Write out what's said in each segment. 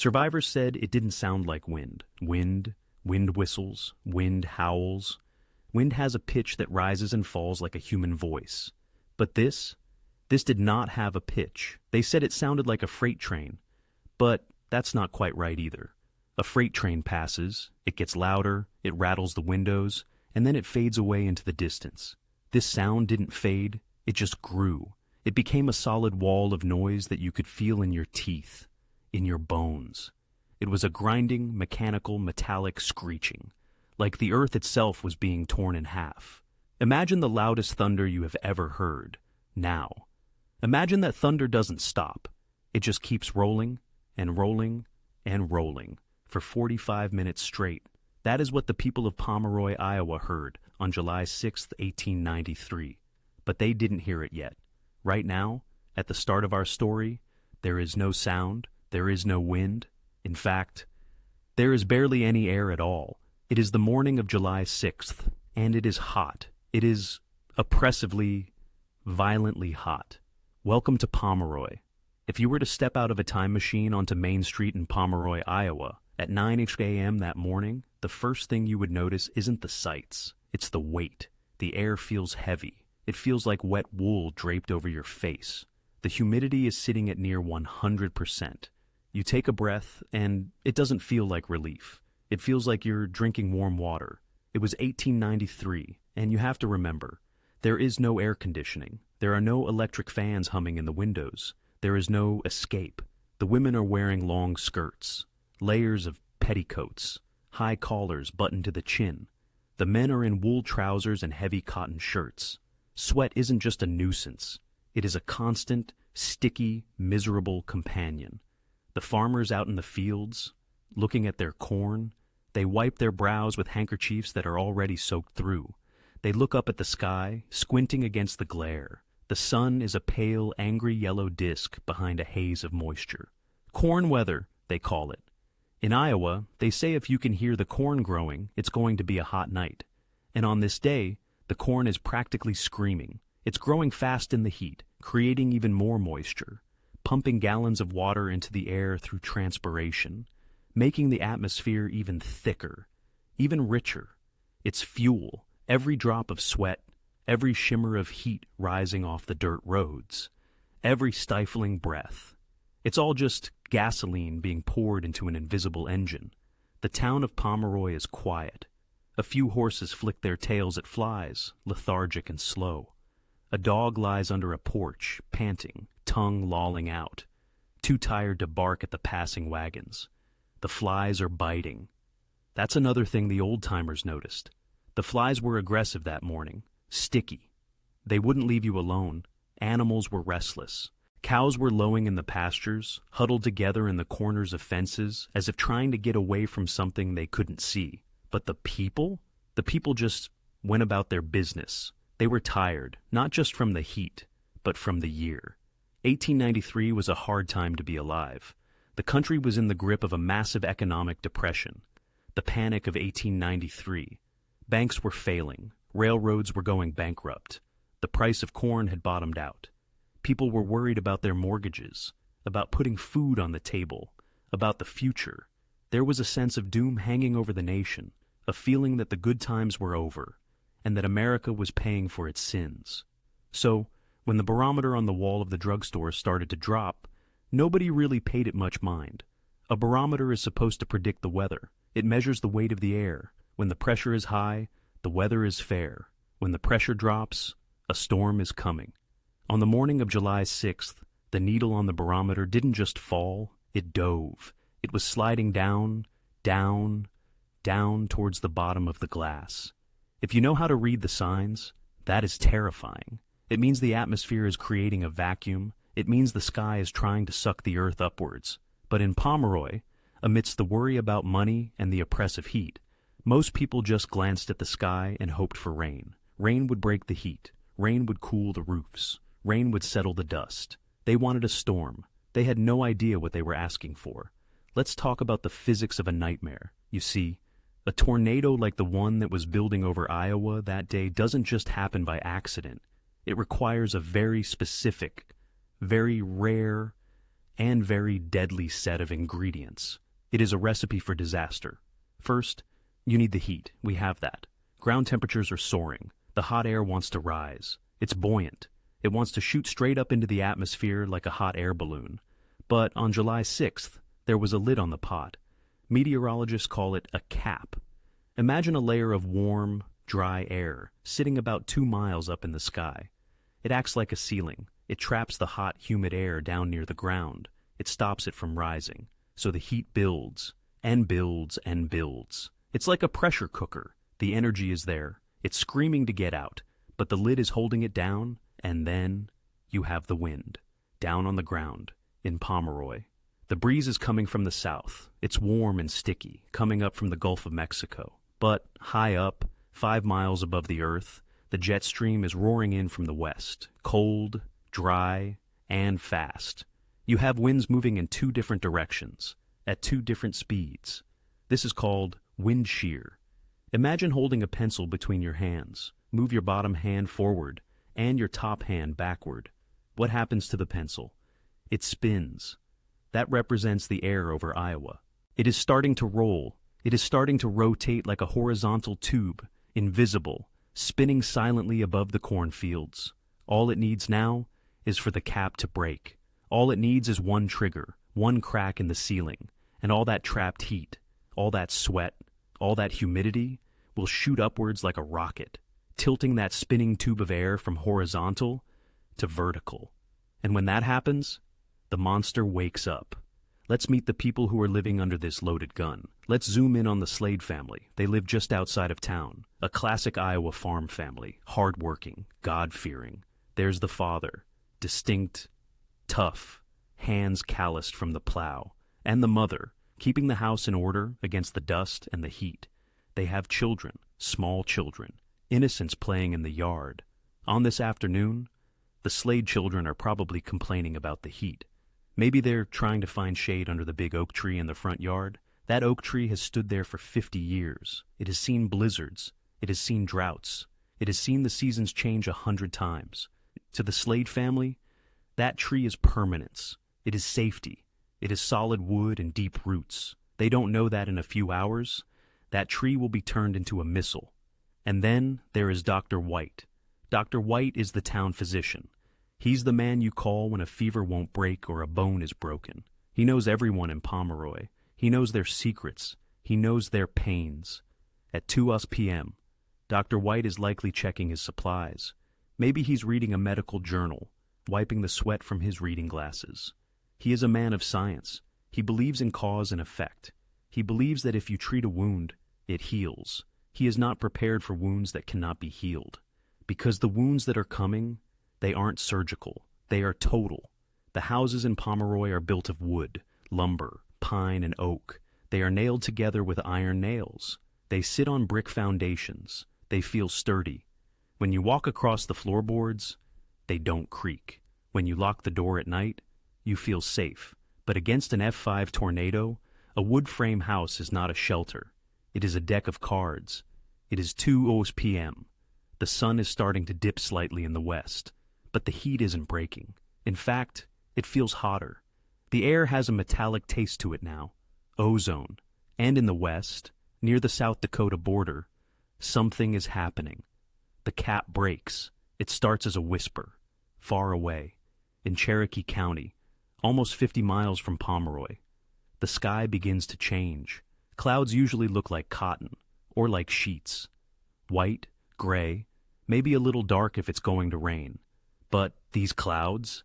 Survivors said it didn't sound like wind. Wind whistles, wind howls. Wind has a pitch that rises and falls like a human voice. But this did not have a pitch. They said it sounded like a freight train. But that's not quite right either. A freight train passes, it gets louder, it rattles the windows, and then it fades away into the distance. This sound didn't fade, it just grew. It became a solid wall of noise that you could feel in your teeth, in your bones. It was a grinding, mechanical, metallic screeching, like the earth itself was being torn in half. Imagine the loudest thunder you have ever heard, now. Imagine that thunder doesn't stop. It just keeps rolling and rolling and rolling for 45 minutes straight. That is what the people of Pomeroy, Iowa heard on July 6, 1893. But they didn't hear it yet. Right now, at the start of our story, there is no sound, there is no wind. In fact, there is barely any air at all. It is the morning of July 6th, and it is hot. It is oppressively, violently hot. Welcome to Pomeroy. If you were to step out of a time machine onto Main Street in Pomeroy, Iowa, at 9 a.m. that morning, the first thing you would notice isn't the sights, it's the weight. The air feels heavy. It feels like wet wool draped over your face. The humidity is sitting at near 100%. You take a breath, and it doesn't feel like relief. It feels like you're drinking warm water. It was 1893, and you have to remember, there is no air conditioning. There are no electric fans humming in the windows. There is no escape. The women are wearing long skirts, layers of petticoats, high collars buttoned to the chin. The men are in wool trousers and heavy cotton shirts. Sweat isn't just a nuisance. It is a constant, sticky, miserable companion. The farmers out in the fields, looking at their corn, they wipe their brows with handkerchiefs that are already soaked through. They look up at the sky, squinting against the glare. The sun is a pale, angry yellow disk behind a haze of moisture. Corn weather, they call it. In Iowa, they say if you can hear the corn growing, it's going to be a hot night. And on this day, the corn is practically screaming. It's growing fast in the heat, creating even more moisture, pumping gallons of water into the air through transpiration, making the atmosphere even thicker, even richer. It's fuel, every drop of sweat, every shimmer of heat rising off the dirt roads, every stifling breath. It's all just gasoline being poured into an invisible engine. The town of Pomeroy is quiet. A few horses flick their tails at flies, lethargic and slow. A dog lies under a porch, panting, tongue lolling out, too tired to bark at the passing wagons. The flies are biting. That's another thing the old-timers noticed. The flies were aggressive that morning, sticky. They wouldn't leave you alone. Animals were restless. Cows were lowing in the pastures, huddled together in the corners of fences, as if trying to get away from something they couldn't see. But the people just went about their business. They were tired, not just from the heat, but from the year. 1893 was a hard time to be alive. The country was in the grip of a massive economic depression. The Panic of 1893. Banks were failing. Railroads were going bankrupt. The price of corn had bottomed out. People were worried about their mortgages, about putting food on the table, about the future. There was a sense of doom hanging over the nation, a feeling that the good times were over, and that America was paying for its sins. So, when the barometer on the wall of the drugstore started to drop, nobody really paid it much mind. A barometer is supposed to predict the weather. It measures the weight of the air. When the pressure is high, the weather is fair. When the pressure drops, a storm is coming. On the morning of July 6th, the needle on the barometer didn't just fall, it dove. It was sliding down, down, down towards the bottom of the glass. If you know how to read the signs, that is terrifying. It means the atmosphere is creating a vacuum. It means the sky is trying to suck the earth upwards. But in Pomeroy, amidst the worry about money and the oppressive heat, most people just glanced at the sky and hoped for rain. Rain would break the heat. Rain would cool the roofs. Rain would settle the dust. They wanted a storm. They had no idea what they were asking for. Let's talk about the physics of a nightmare. You see, a tornado like the one that was building over Iowa that day doesn't just happen by accident. It requires a very specific, very rare, and very deadly set of ingredients. It is a recipe for disaster. First, you need the heat. We have that. Ground temperatures are soaring. The hot air wants to rise. It's buoyant. It wants to shoot straight up into the atmosphere like a hot air balloon. But on July 6th, there was a lid on the pot. Meteorologists call it a cap. Imagine a layer of warm, dry air sitting about 2 miles up in the sky. It acts like a ceiling. It traps the hot, humid air down near the ground. It stops it from rising. So the heat builds, and builds, and builds. It's like a pressure cooker. The energy is there. It's screaming to get out, but the lid is holding it down, and then you have the wind, down on the ground, in Pomeroy. The breeze is coming from the south. It's warm and sticky, coming up from the Gulf of Mexico. But high up, 5 miles above the earth, the jet stream is roaring in from the west, cold, dry, and fast. You have winds moving in 2 different directions, at 2 different speeds. This is called wind shear. Imagine holding a pencil between your hands. Move your bottom hand forward and your top hand backward. What happens to the pencil? It spins. That represents the air over Iowa. It is starting to roll. It is starting to rotate like a horizontal tube, invisible, spinning silently above the cornfields. All it needs now is for the cap to break. All it needs is one trigger, one crack in the ceiling, and all that trapped heat, all that sweat, all that humidity will shoot upwards like a rocket, tilting that spinning tube of air from horizontal to vertical. And when that happens, the monster wakes up. Let's meet the people who are living under this loaded gun. Let's zoom in on the Slade family. They live just outside of town. A classic Iowa farm family, hard-working, God-fearing. There's the father, distinct, tough, hands calloused from the plow. And the mother, keeping the house in order against the dust and the heat. They have children, small children, innocents playing in the yard. On this afternoon, the Slade children are probably complaining about the heat. Maybe they're trying to find shade under the big oak tree in the front yard. That oak tree has stood there for 50 years. It has seen blizzards. It has seen droughts. It has seen the seasons change 100 times. To the Slade family, that tree is permanence. It is safety. It is solid wood and deep roots. They don't know that in a few hours, that tree will be turned into a missile. And then there is Dr. Wight. Dr. Wight is the town physician. He's the man you call when a fever won't break or a bone is broken. He knows everyone in Pomeroy. He knows their secrets. He knows their pains. At 2 p.m., Dr. Wight is likely checking his supplies. Maybe he's reading a medical journal, wiping the sweat from his reading glasses. He is a man of science. He believes in cause and effect. He believes that if you treat a wound, it heals. He is not prepared for wounds that cannot be healed. Because the wounds that are coming, they aren't surgical. They are total. The houses in Pomeroy are built of wood, lumber, pine, and oak. They are nailed together with iron nails. They sit on brick foundations. They feel sturdy. When you walk across the floorboards, they don't creak. When you lock the door at night, you feel safe. But against an F5 tornado, a wood frame house is not a shelter. It is a deck of cards. It is 2 p.m. The sun is starting to dip slightly in the west, but the heat isn't breaking. In fact, it feels hotter. The air has a metallic taste to it now, ozone. And in the west, near the South Dakota border, something is happening. The cap breaks. It starts as a whisper, far away, in Cherokee County, almost 50 miles from Pomeroy. The sky begins to change. Clouds usually look like cotton, or like sheets. White, gray, maybe a little dark if it's going to rain. But these clouds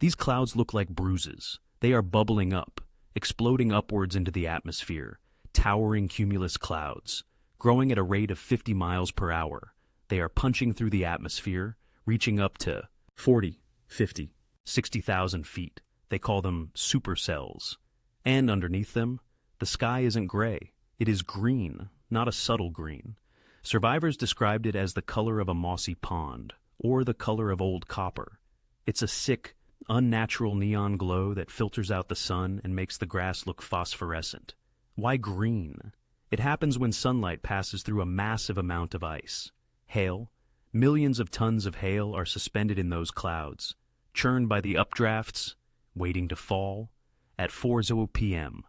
look like bruises. They are bubbling up, exploding upwards into the atmosphere, towering cumulus clouds, growing at a rate of 50 miles per hour. They are punching through the atmosphere, reaching up to 40, 50, 60,000 feet. They call them supercells. And underneath them, the sky isn't gray. It is green, not a subtle green. Survivors described it as the color of a mossy pond, or the color of old copper. It's a sick, unnatural neon glow that filters out the sun and makes the grass look phosphorescent. Why green? It happens when sunlight passes through a massive amount of ice. Hail. Millions of tons of hail are suspended in those clouds, churned by the updrafts, waiting to fall. At 4:00 p.m.,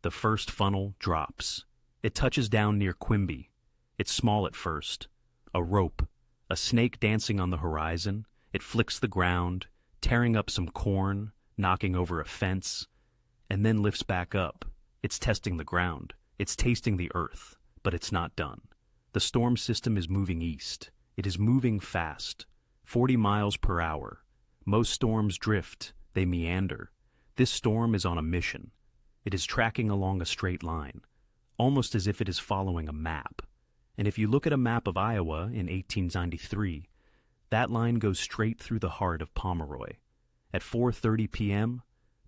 the first funnel drops. It touches down near Quimby. It's small at first. A rope, a snake dancing on the horizon. It flicks the ground, tearing up some corn, knocking over a fence, and then lifts back up. It's testing the ground. It's tasting the earth, but it's not done. The storm system is moving east. It is moving fast, 40 miles per hour. Most storms drift, they meander. This storm is on a mission. It is tracking along a straight line, almost as if it is following a map. And if you look at a map of Iowa in 1893, that line goes straight through the heart of Pomeroy. At 4:30 p.m.,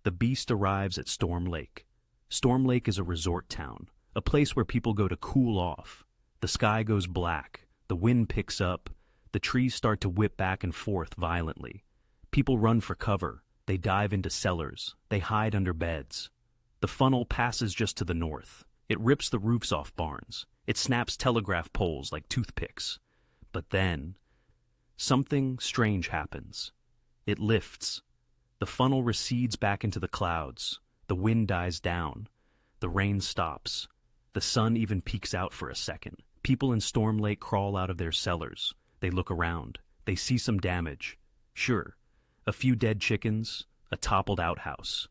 the beast arrives at Storm Lake. Storm Lake is a resort town, a place where people go to cool off. The sky goes black, the wind picks up, the trees start to whip back and forth violently. People run for cover, they dive into cellars, they hide under beds. The funnel passes just to the north. It rips the roofs off barns. It snaps telegraph poles like toothpicks. But then, something strange happens. It lifts. The funnel recedes back into the clouds. The wind dies down. The rain stops. The sun even peeks out for a second. People in Storm Lake crawl out of their cellars. They look around. They see some damage. Sure, a few dead chickens, a toppled outhouse.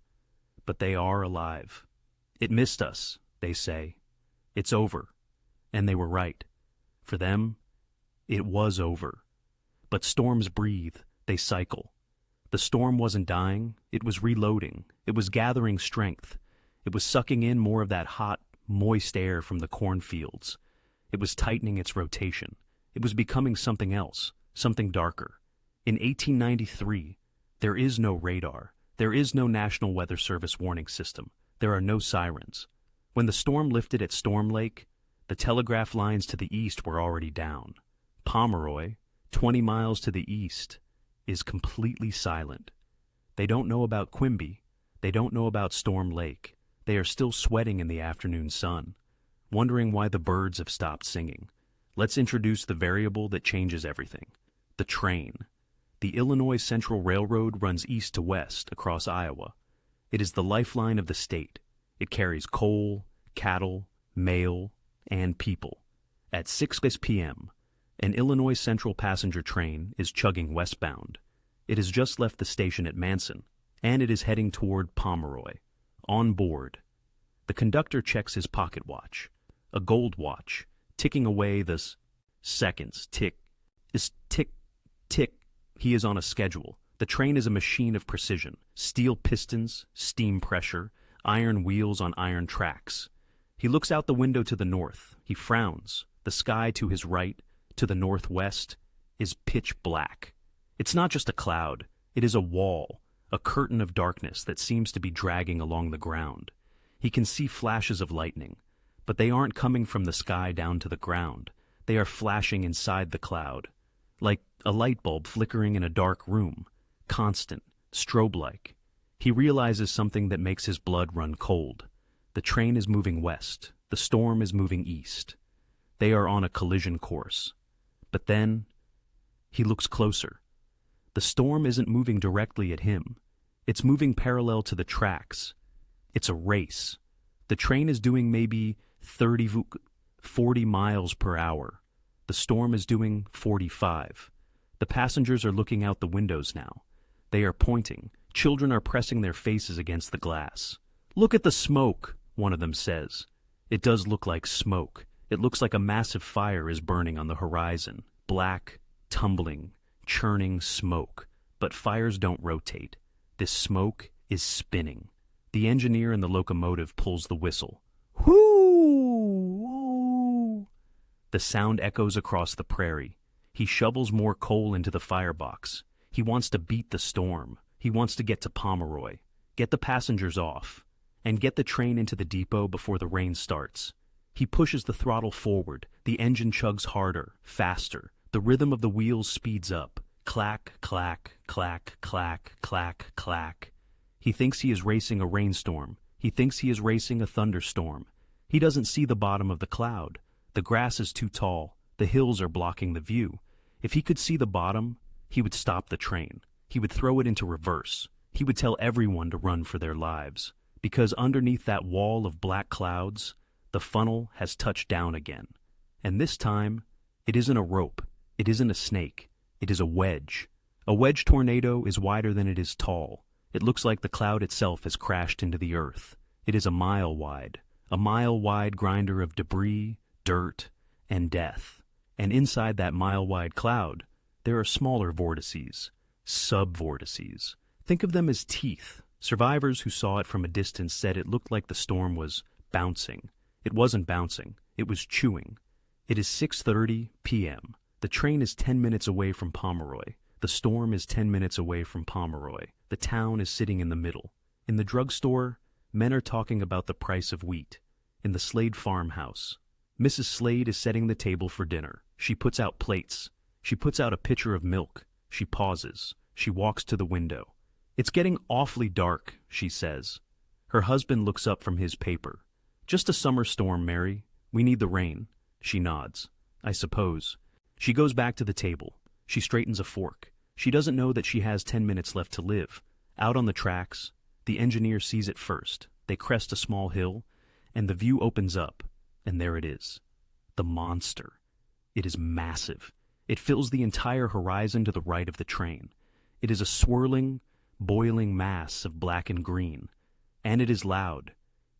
But they are alive. It missed us, they say. It's over. And they were right. For them, it was over. But storms breathe. They cycle. The storm wasn't dying. It was reloading. It was gathering strength. It was sucking in more of that hot, moist air from the cornfields. It was tightening its rotation. It was becoming something else, something darker. In 1893, there is no radar. There is no National Weather Service warning system. There are no sirens. When the storm lifted at Storm Lake, the telegraph lines to the east were already down. Pomeroy, 20 miles to the east, is completely silent. They don't know about Quimby. They don't know about Storm Lake. They are still sweating in the afternoon sun, wondering why the birds have stopped singing. Let's introduce the variable that changes everything: the train. The Illinois Central Railroad runs east to west across Iowa. It is the lifeline of the state. It carries coal, cattle, mail, and people. At 6 p.m., an Illinois Central passenger train is chugging westbound. It has just left the station at Manson, and it is heading toward Pomeroy. On board, the conductor checks his pocket watch, a gold watch, ticking away the seconds. Tick, tick, tick. He is on a schedule. The train is a machine of precision. Steel pistons, steam pressure, iron wheels on iron tracks. He looks out the window to the north. He frowns. The sky to his right, to the northwest, is pitch black. It's not just a cloud. It is a wall, a curtain of darkness that seems to be dragging along the ground. He can see flashes of lightning, but they aren't coming from the sky down to the ground. They are flashing inside the cloud, like a light bulb flickering in a dark room, constant, strobe-like. He realizes something that makes his blood run cold. The train is moving west. The storm is moving east. They are on a collision course. But then, he looks closer. The storm isn't moving directly at him. It's moving parallel to the tracks. It's a race. The train is doing maybe 40 miles per hour. The storm is doing 45. The passengers are looking out the windows now. They are pointing. Children are pressing their faces against the glass. "Look at the smoke," one of them says. It does look like smoke. It looks like a massive fire is burning on the horizon. Black, tumbling, churning smoke. But fires don't rotate. This smoke is spinning. The engineer in the locomotive pulls the whistle. Whoo! The sound echoes across the prairie. He shovels more coal into the firebox. He wants to beat the storm. He wants to get to Pomeroy, get the passengers off, and get the train into the depot before the rain starts. He pushes the throttle forward. The engine chugs harder, faster. The rhythm of the wheels speeds up. Clack, clack, clack, clack, clack, clack. He thinks he is racing a rainstorm. He thinks he is racing a thunderstorm. He doesn't see the bottom of the cloud. The grass is too tall. The hills are blocking the view. If he could see the bottom, he would stop the train. He would throw it into reverse. He would tell everyone to run for their lives. Because underneath that wall of black clouds, the funnel has touched down again. And this time, it isn't a rope, it isn't a snake, it is a wedge. A wedge tornado is wider than it is tall. It looks like the cloud itself has crashed into the earth. It is a mile wide grinder of debris, dirt, and death. And inside that mile-wide cloud, there are smaller vortices, sub-vortices. Think of them as teeth. Survivors who saw it from a distance said it looked like the storm was bouncing. It wasn't bouncing, it was chewing. It is 6:30 p.m. The train is 10 minutes away from Pomeroy. The storm is 10 minutes away from Pomeroy. The town is sitting in the middle. In the drugstore, men are talking about the price of wheat. In the Slade farmhouse, Mrs. Slade is setting the table for dinner. She puts out plates. She puts out a pitcher of milk. She pauses. She walks to the window. "It's getting awfully dark," she says. Her husband looks up from his paper. "Just a summer storm, Mary. We need the rain." She nods. "I suppose." She goes back to the table. She straightens a fork. She doesn't know that she has 10 minutes left to live. Out on the tracks, the engineer sees it first. They crest a small hill, and the view opens up, and there it is. The monster. It is massive. It fills the entire horizon to the right of the train. It is a swirling, boiling mass of black and green, and it is loud,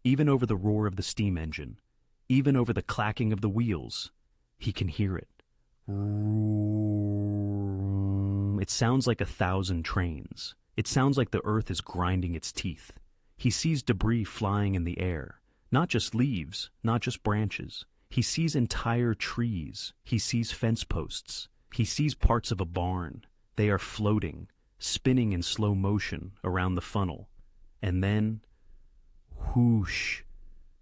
even over the roar of the steam engine, even over the clacking of the wheels. He can hear it. It sounds like 1,000 trains. It sounds like the earth is grinding its teeth. He sees debris flying in the air, not just leaves, not just branches. He sees entire trees. He sees fence posts. He sees parts of a barn. They are floating, spinning in slow motion around the funnel. And then, whoosh,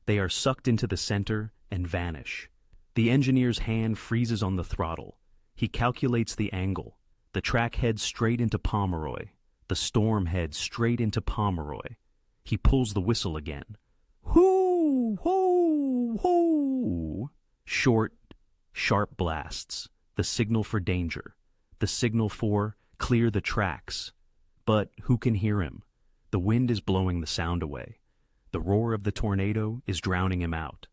they are sucked into the center and vanish. The engineer's hand freezes on the throttle. He calculates the angle. The track heads straight into Pomeroy. The storm heads straight into Pomeroy. He pulls the whistle again. Hoo, hoo, hoo. Short, sharp blasts. The signal for danger. The signal for clear the tracks. But who can hear him? The wind is blowing the sound away. The roar of the tornado is drowning him out.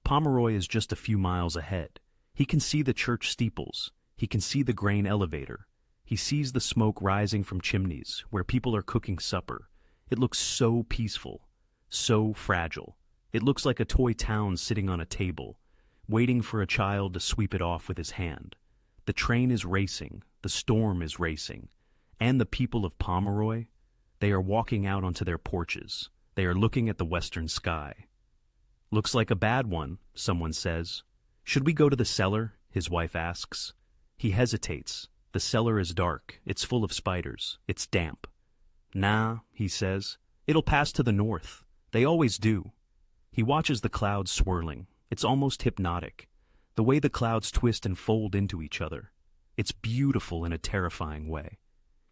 Pomeroy is just a few miles ahead. He can see the church steeples. He can see the grain elevator. He sees the smoke rising from chimneys where people are cooking supper. It looks so peaceful, so fragile. It looks like a toy town sitting on a table, waiting for a child to sweep it off with his hand. The train is racing, the storm is racing, and the people of Pomeroy, they are walking out onto their porches. They are looking at the western sky. "Looks like a bad one," someone says. "Should we go to the cellar?" his wife asks. He hesitates. The cellar is dark. It's full of spiders. It's damp. "Nah," he says. "It'll pass to the north. They always do." He watches the clouds swirling. It's almost hypnotic. The way the clouds twist and fold into each other. It's beautiful in a terrifying way.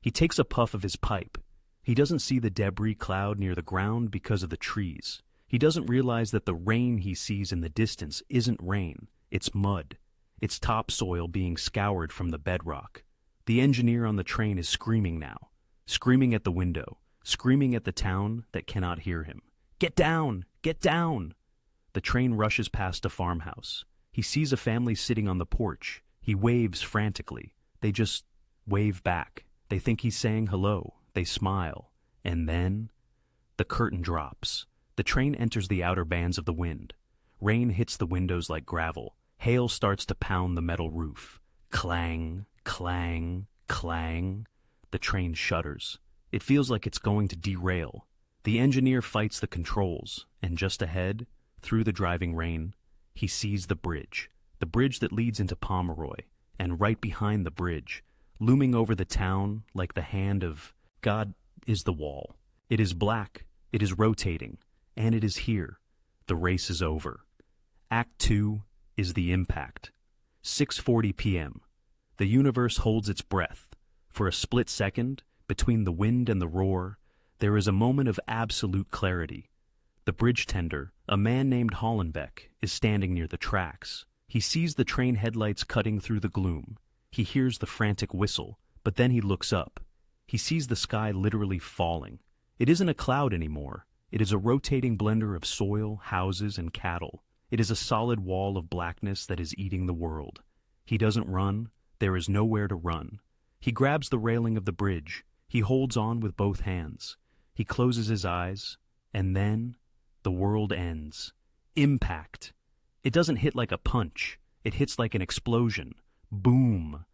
He takes a puff of his pipe. He doesn't see the debris cloud near the ground because of the trees. He doesn't realize that the rain he sees in the distance isn't rain. It's mud. It's topsoil being scoured from the bedrock. The engineer on the train is screaming now. Screaming at the window. Screaming at the town that cannot hear him. "Get down! Get down!" The train rushes past a farmhouse. He sees a family sitting on the porch. He waves frantically. They just wave back. They think he's saying hello. They smile. And then the curtain drops. The train enters the outer bands of the wind. Rain hits the windows like gravel. Hail starts to pound the metal roof. Clang, clang, clang. The train shudders. It feels like it's going to derail. The engineer fights the controls, and just ahead, through the driving rain, he sees the bridge that leads into Pomeroy, and right behind the bridge, looming over the town like the hand of God, is the wall. It is black, it is rotating, and it is here. The race is over. Act 2 is the impact. 6:40 p.m. The universe holds its breath. For a split second, between the wind and the roar, there is a moment of absolute clarity. The bridge tender, a man named Hollenbeck, is standing near the tracks. He sees the train headlights cutting through the gloom. He hears the frantic whistle, but then he looks up. He sees the sky literally falling. It isn't a cloud anymore. It is a rotating blender of soil, houses, and cattle. It is a solid wall of blackness that is eating the world. He doesn't run. There is nowhere to run. He grabs the railing of the bridge. He holds on with both hands. He closes his eyes, and then the world ends. Impact. It doesn't hit like a punch. It hits like an explosion. Boom.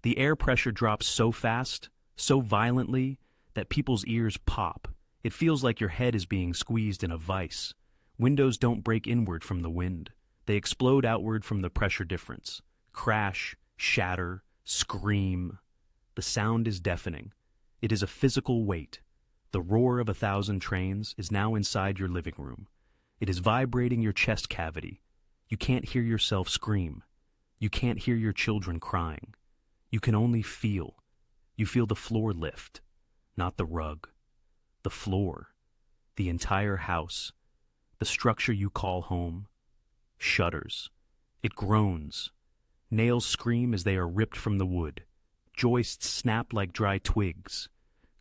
The air pressure drops so fast, so violently, that people's ears pop. It feels like your head is being squeezed in a vice. Windows don't break inward from the wind. They explode outward from the pressure difference. Crash, shatter, scream. The sound is deafening. It is a physical weight. The roar of 1,000 trains is now inside your living room. It is vibrating your chest cavity. You can't hear yourself scream. You can't hear your children crying. You can only feel. You feel the floor lift, not the rug. The floor, the entire house, the structure you call home, shudders. It groans. Nails scream as they are ripped from the wood. Joists snap like dry twigs.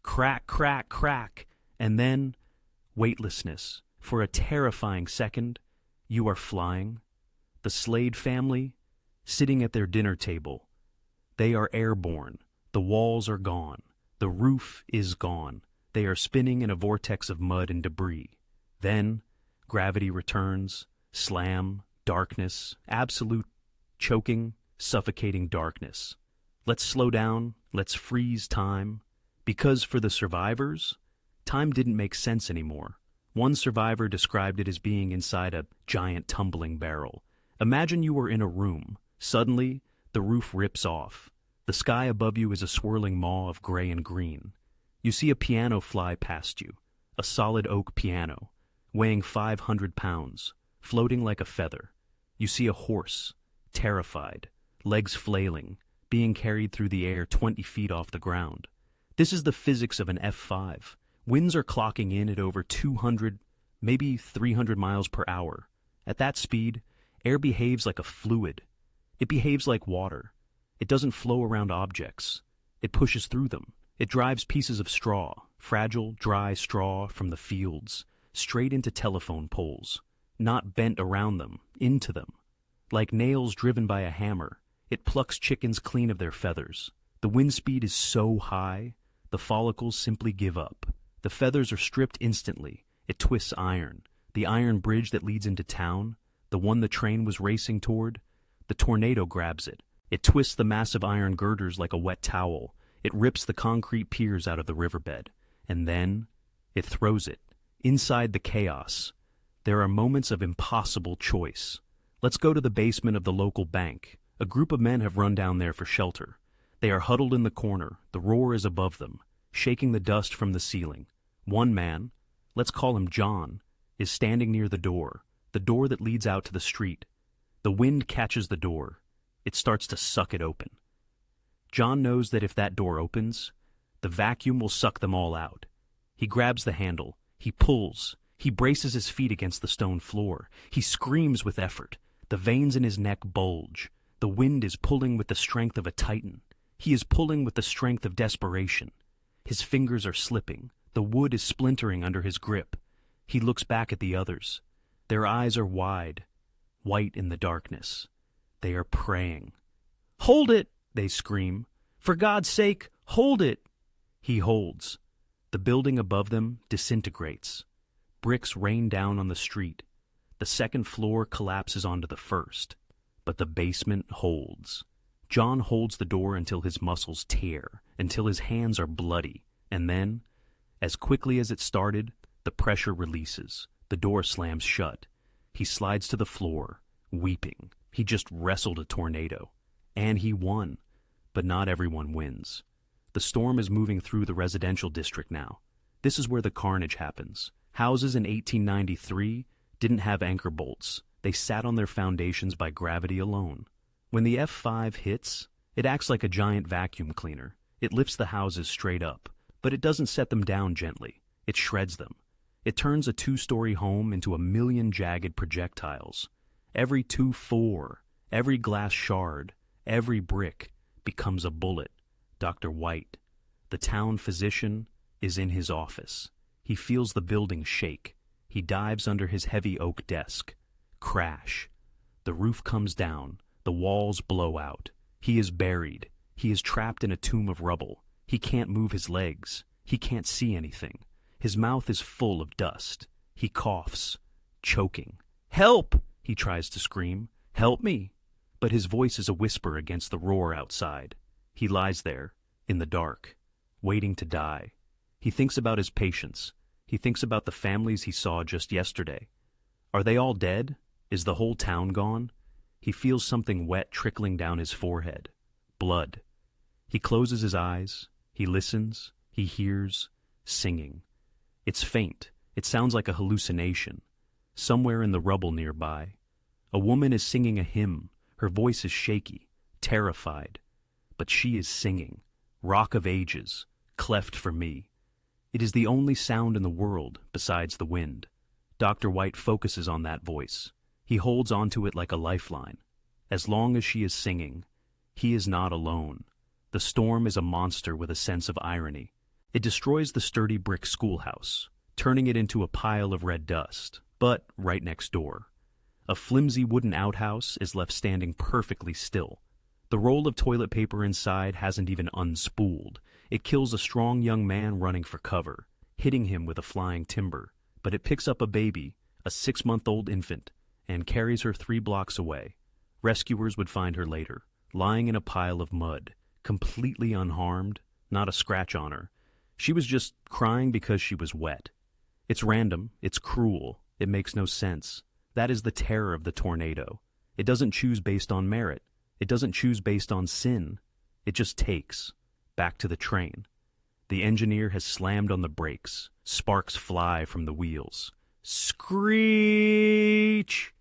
Crack, crack, crack, and then weightlessness. For a terrifying second, you are flying. The Slade family, sitting at their dinner table. They are airborne. The walls are gone. The roof is gone. They are spinning in a vortex of mud and debris. Then, gravity returns, slam, darkness, absolute choking, suffocating darkness. Let's slow down, let's freeze time. Because for the survivors, time didn't make sense anymore. One survivor described it as being inside a giant tumbling barrel. Imagine you were in a room. Suddenly, the roof rips off. The sky above you is a swirling maw of gray and green. You see a piano fly past you, a solid oak piano, weighing 500 pounds, floating like a feather. You see a horse, terrified, legs flailing, being carried through the air 20 feet off the ground. This is the physics of an F5. Winds are clocking in at over 200, maybe 300 miles per hour. At that speed, air behaves like a fluid. It behaves like water. It doesn't flow around objects. It pushes through them. It drives pieces of straw, fragile, dry straw from the fields, straight into telephone poles, not bent around them, into them. Like nails driven by a hammer, it plucks chickens clean of their feathers. The wind speed is so high, the follicles simply give up. The feathers are stripped instantly. It twists iron, the iron bridge that leads into town, the one the train was racing toward. The tornado grabs it. It twists the massive iron girders like a wet towel. It rips the concrete piers out of the riverbed. And then it throws it. Inside the chaos, there are moments of impossible choice. Let's go to the basement of the local bank. A group of men have run down there for shelter. They are huddled in the corner. The roar is above them, shaking the dust from the ceiling. One man, let's call him John, is standing near the door that leads out to the street. The wind catches the door. It starts to suck it open. John knows that if that door opens, the vacuum will suck them all out. He grabs the handle. He pulls. He braces his feet against the stone floor. He screams with effort. The veins in his neck bulge. The wind is pulling with the strength of a titan. He is pulling with the strength of desperation. His fingers are slipping. The wood is splintering under his grip. He looks back at the others. Their eyes are wide, white in the darkness. They are praying. "Hold it!" they scream. "For God's sake, hold it!" He holds. The building above them disintegrates. Bricks rain down on the street. The second floor collapses onto the first. But the basement holds. John holds the door until his muscles tear, until his hands are bloody. And then, as quickly as it started, the pressure releases. The door slams shut. He slides to the floor, weeping. He just wrestled a tornado. And he won. But not everyone wins. The storm is moving through the residential district now. This is where the carnage happens. Houses in 1893 didn't have anchor bolts. They sat on their foundations by gravity alone. When the F5 hits, it acts like a giant vacuum cleaner. It lifts the houses straight up, but it doesn't set them down gently. It shreds them. It turns a 2-story home into 1,000,000 jagged projectiles. Every 2-4, every glass shard, every brick becomes a bullet. Dr. Wight, the town physician, is in his office. He feels the building shake. He dives under his heavy oak desk. Crash. The roof comes down. The walls blow out. He is buried. He is trapped in a tomb of rubble. He can't move his legs. He can't see anything. His mouth is full of dust. He coughs, choking. "Help!" he tries to scream. "Help me!" But his voice is a whisper against the roar outside. He lies there, in the dark, waiting to die. He thinks about his patients. He thinks about the families he saw just yesterday. Are they all dead? Is the whole town gone? He feels something wet trickling down his forehead. Blood. He closes his eyes. He listens. He hears singing. It's faint. It sounds like a hallucination. Somewhere in the rubble nearby, a woman is singing a hymn. Her voice is shaky, terrified. But she is singing. Rock of Ages, cleft for me. It is the only sound in the world besides the wind. Dr. Wight focuses on that voice. He holds onto it like a lifeline. As long as she is singing, he is not alone. The storm is a monster with a sense of irony. It destroys the sturdy brick schoolhouse, turning it into a pile of red dust. But right next door, a flimsy wooden outhouse is left standing perfectly still. The roll of toilet paper inside hasn't even unspooled. It kills a strong young man running for cover, hitting him with a flying timber. But it picks up a baby, a 6-month-old infant, and carries her 3 blocks away. Rescuers would find her later, lying in a pile of mud, completely unharmed, not a scratch on her. She was just crying because she was wet. It's random, it's cruel, it makes no sense. That is the terror of the tornado. It doesn't choose based on merit. It doesn't choose based on sin. It just takes. Back to the train. The engineer has slammed on the brakes. Sparks fly from the wheels. Screech!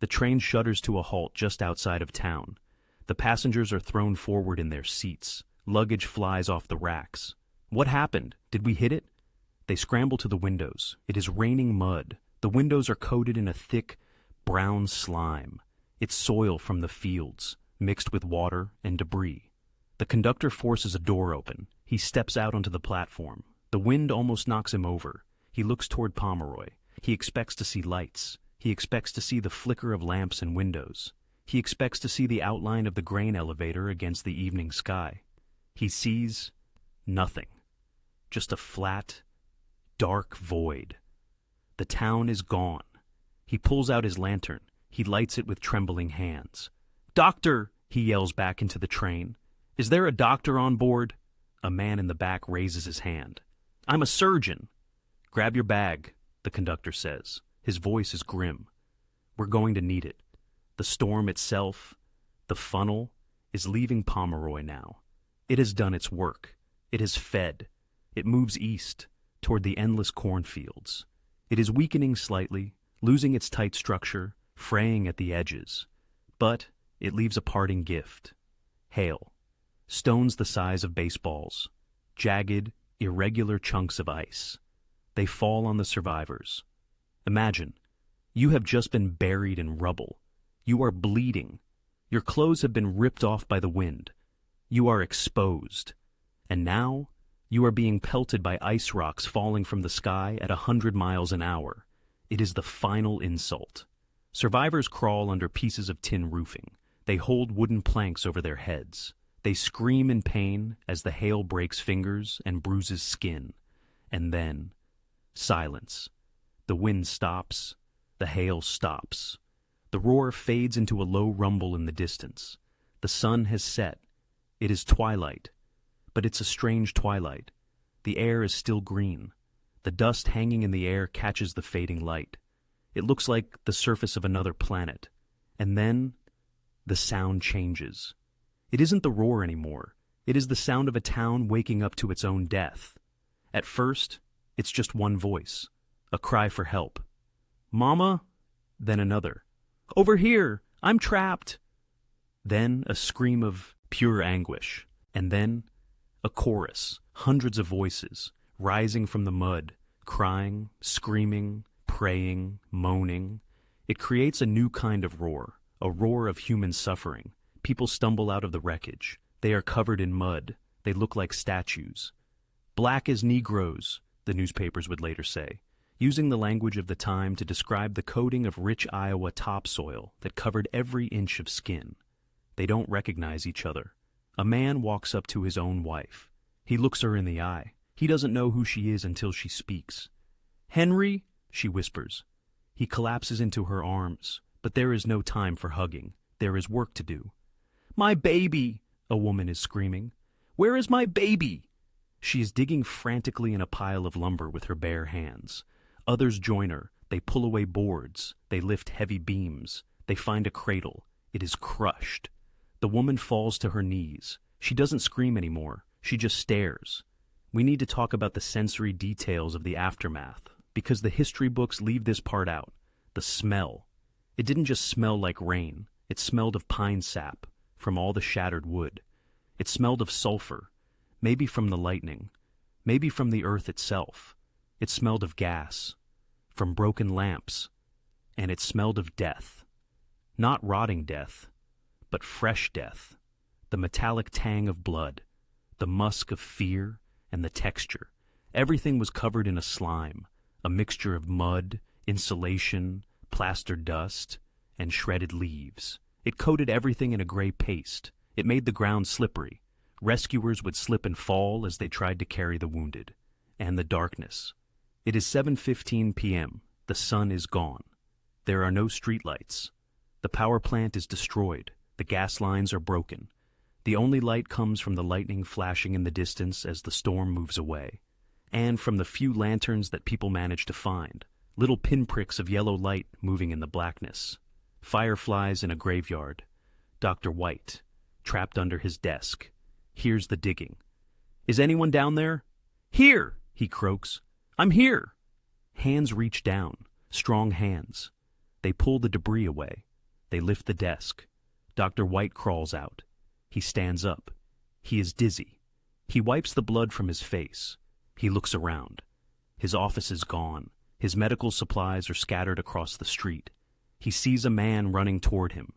The train shudders to a halt just outside of town. The passengers are thrown forward in their seats. Luggage flies off the racks. What happened? Did we hit it? They scramble to the windows. It is raining mud. The windows are coated in a thick, brown slime. It's soil from the fields, mixed with water and debris. The conductor forces a door open. He steps out onto the platform. The wind almost knocks him over. He looks toward Pomeroy. He expects to see lights. He expects to see the flicker of lamps and windows. He expects to see the outline of the grain elevator against the evening sky. He sees nothing. Just a flat, dark void. The town is gone. He pulls out his lantern. He lights it with trembling hands. "Doctor!" he yells back into the train. "Is there a doctor on board?" A man in the back raises his hand. "I'm a surgeon." "Grab your bag," the conductor says. His voice is grim. "We're going to need it." The storm itself, the funnel, is leaving Pomeroy now. It has done its work. It has fed. It moves east, toward the endless cornfields. It is weakening slightly, losing its tight structure, fraying at the edges. But it leaves a parting gift. Hail. Stones the size of baseballs. Jagged, irregular chunks of ice. They fall on the survivors. Imagine, you have just been buried in rubble. You are bleeding. Your clothes have been ripped off by the wind. You are exposed. And now, you are being pelted by ice rocks falling from the sky at 100 miles an hour. It is the final insult. Survivors crawl under pieces of tin roofing. They hold wooden planks over their heads. They scream in pain as the hail breaks fingers and bruises skin. And then, silence. The wind stops. The hail stops. The roar fades into a low rumble in the distance. The sun has set. It is twilight. But it's a strange twilight. The air is still green. The dust hanging in the air catches the fading light. It looks like the surface of another planet. And then, the sound changes. It isn't the roar anymore. It is the sound of a town waking up to its own death. At first, it's just one voice. A cry for help. "Mama?" Then another. "Over here! I'm trapped!" Then a scream of pure anguish. And then a chorus, hundreds of voices, rising from the mud, crying, screaming, praying, moaning. It creates a new kind of roar, a roar of human suffering. People stumble out of the wreckage. They are covered in mud. They look like statues. "Black as Negroes," the newspapers would later say. using the language of the time to describe the coating of rich Iowa topsoil that covered every inch of skin. They don't recognize each other. A man walks up to his own wife. He looks her in the eye. He doesn't know who she is until she speaks. "Henry," she whispers. He collapses into her arms, but there is no time for hugging. There is work to do. "My baby!" a woman is screaming. "Where is my baby?" She is digging frantically in a pile of lumber with her bare hands. Others join her. They pull away boards. They lift heavy beams. They find a cradle. It is crushed. The woman falls to her knees. She doesn't scream anymore. She just stares. We need to talk about the sensory details of the aftermath, because the history books leave this part out. The smell. It didn't just smell like rain. It smelled of pine sap from all the shattered wood. It smelled of sulfur, maybe from the lightning, maybe from the earth itself. It smelled of gas, from broken lamps, and it smelled of death. Not rotting death, but fresh death. The metallic tang of blood, the musk of fear, and the texture. Everything was covered in a slime, a mixture of mud, insulation, plaster dust, and shredded leaves. It coated everything in a gray paste. It made the ground slippery. Rescuers would slip and fall as they tried to carry the wounded. And the darkness. It is 7:15 p.m. The sun is gone. There are no streetlights. The power plant is destroyed. The gas lines are broken. The only light comes from the lightning flashing in the distance as the storm moves away, and from the few lanterns that people manage to find, little pinpricks of yellow light moving in the blackness. Fireflies in a graveyard. Dr. Wight, trapped under his desk, hears the digging. "Is anyone down there?" "Here," he croaks. "I'm here." Hands reach down, strong hands. They pull the debris away. They lift the desk. Dr. Wight crawls out. He stands up. He is dizzy. He wipes the blood from his face. He looks around. His office is gone. His medical supplies are scattered across the street. He sees a man running toward him.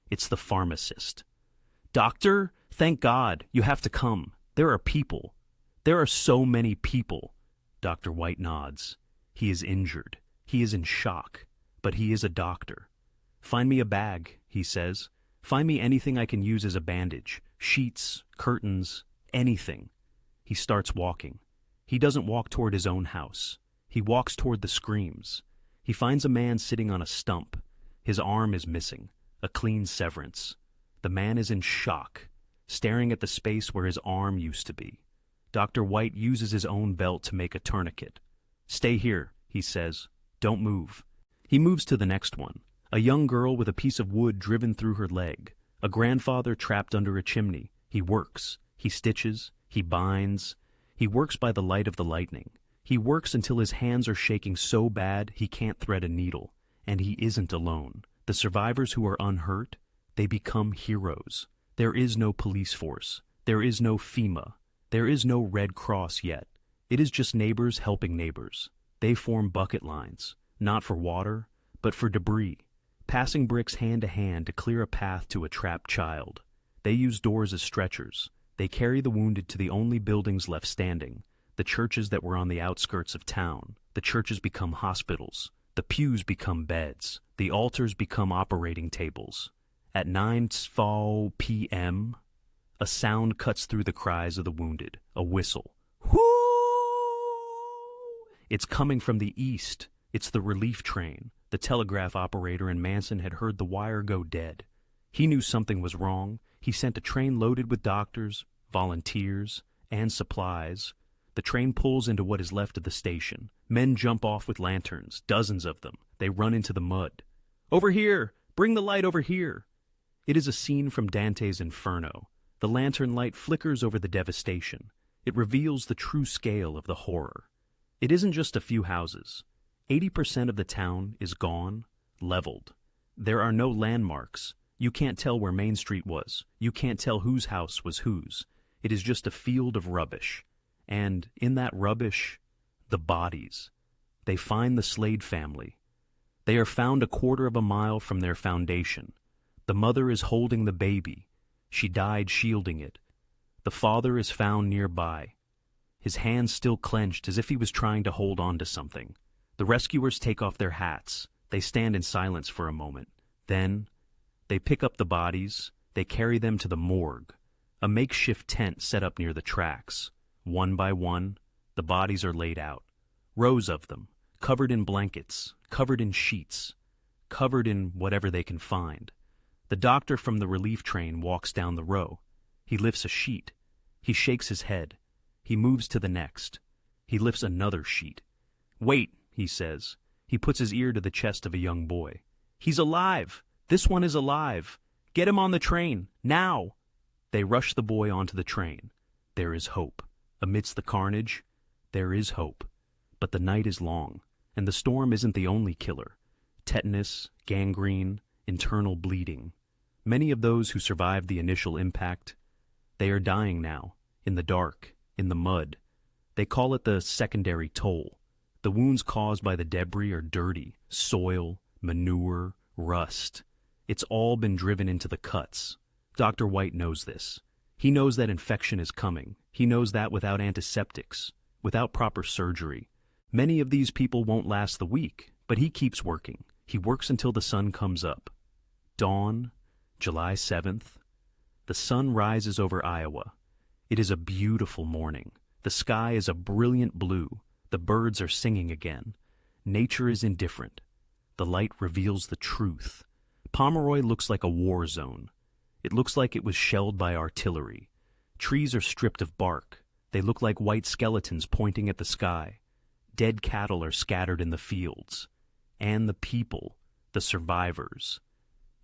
It's the pharmacist. "Doctor, thank God, you have to come. There are people. There are so many people." Dr. Wight nods. He is injured. He is in shock. But he is a doctor. "Find me a bag," he says. "Find me anything I can use as a bandage. Sheets, curtains, anything." He starts walking. He doesn't walk toward his own house. He walks toward the screams. He finds a man sitting on a stump. His arm is missing, a clean severance. The man is in shock, staring at the space where his arm used to be. Dr. Wight uses his own belt to make a tourniquet. "Stay here," he says. "Don't move." He moves to the next one. A young girl with a piece of wood driven through her leg. A grandfather trapped under a chimney. He works. He stitches. He binds. He works by the light of the lightning. He works until his hands are shaking so bad he can't thread a needle. And he isn't alone. The survivors who are unhurt, they become heroes. There is no police force. There is no FEMA. There is no Red Cross yet. It is just neighbors helping neighbors. They form bucket lines, not for water, but for debris, passing bricks hand to hand to clear a path to a trapped child. They use doors as stretchers. They carry the wounded to the only buildings left standing, the churches that were on the outskirts of town. The churches become hospitals. The pews become beds. The altars become operating tables. At 9:00 p.m., a sound cuts through the cries of the wounded, a whistle. Whoo! It's coming from the east. It's the relief train. The telegraph operator in Manson had heard the wire go dead. He knew something was wrong. He sent a train loaded with doctors, volunteers, and supplies. The train pulls into what is left of the station. Men jump off with lanterns, dozens of them. They run into the mud. "Over here! Bring the light over here!" It is a scene from Dante's Inferno. The lantern light flickers over the devastation. It reveals the true scale of the horror. It isn't just a few houses. 80% of the town is gone, leveled. There are no landmarks. You can't tell where Main Street was. You can't tell whose house was whose. It is just a field of rubbish. And in that rubbish, the bodies. They find the Slade family. They are found a quarter of a mile from their foundation. The mother is holding the baby. She died shielding it. The father is found nearby, his hands still clenched as if he was trying to hold on to something. The rescuers take off their hats. They stand in silence for a moment. Then, they pick up the bodies. They carry them to the morgue, a makeshift tent set up near the tracks. One by one, the bodies are laid out. Rows of them, covered in blankets, covered in sheets, covered in whatever they can find. The doctor from the relief train walks down the row. He lifts a sheet. He shakes his head. He moves to the next. He lifts another sheet. "Wait," he says. He puts his ear to the chest of a young boy. "He's alive! This one is alive! Get him on the train, now!" They rush the boy onto the train. There is hope. Amidst the carnage, there is hope. But the night is long, and the storm isn't the only killer. Tetanus, gangrene, internal bleeding. Many of those who survived the initial impact, they are dying now, in the dark, in the mud. They call it the secondary toll. The wounds caused by the debris are dirty, soil, manure, rust. It's all been driven into the cuts. Dr. Wight knows this. He knows that infection is coming. He knows that without antiseptics, without proper surgery, many of these people won't last the week, but he keeps working. He works until the sun comes up. Dawn, July 7th. The sun rises over Iowa. It is a beautiful morning. The sky is a brilliant blue. The birds are singing again. Nature is indifferent. The light reveals the truth. Pomeroy looks like a war zone. It looks like it was shelled by artillery. Trees are stripped of bark. They look like white skeletons pointing at the sky. Dead cattle are scattered in the fields. And the people, the survivors.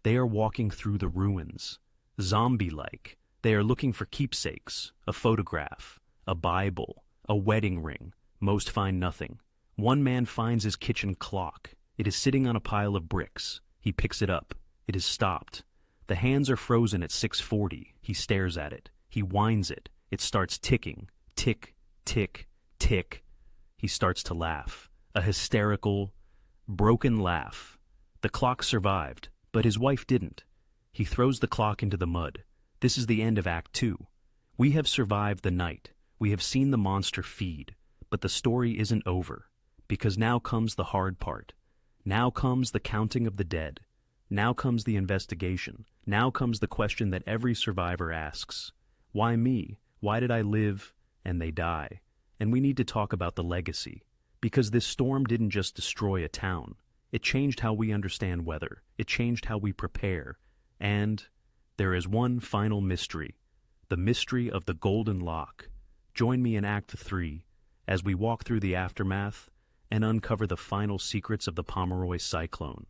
They are walking through the ruins. Zombie-like, they are looking for keepsakes, a photograph, a Bible, a wedding ring. Most find nothing. One man finds his kitchen clock. It is sitting on a pile of bricks. He picks it up. It is stopped. The hands are frozen at 6:40. He stares at it. He winds it. It starts ticking. Tick, tick, tick. He starts to laugh. A hysterical, broken laugh. The clock survived, but his wife didn't. He throws the clock into the mud. This is the end of Act 2. We have survived the night. We have seen the monster feed. But the story isn't over, because now comes the hard part. Now comes the counting of the dead. Now comes the investigation. Now comes the question that every survivor asks. Why me? Why did I live and they die? And we need to talk about the legacy, because this storm didn't just destroy a town. It changed how we understand weather. It changed how we prepare. And there is one final mystery, the mystery of the Golden Lock. Join me in Act 3 as we walk through the aftermath and uncover the final secrets of the Pomeroy Cyclone.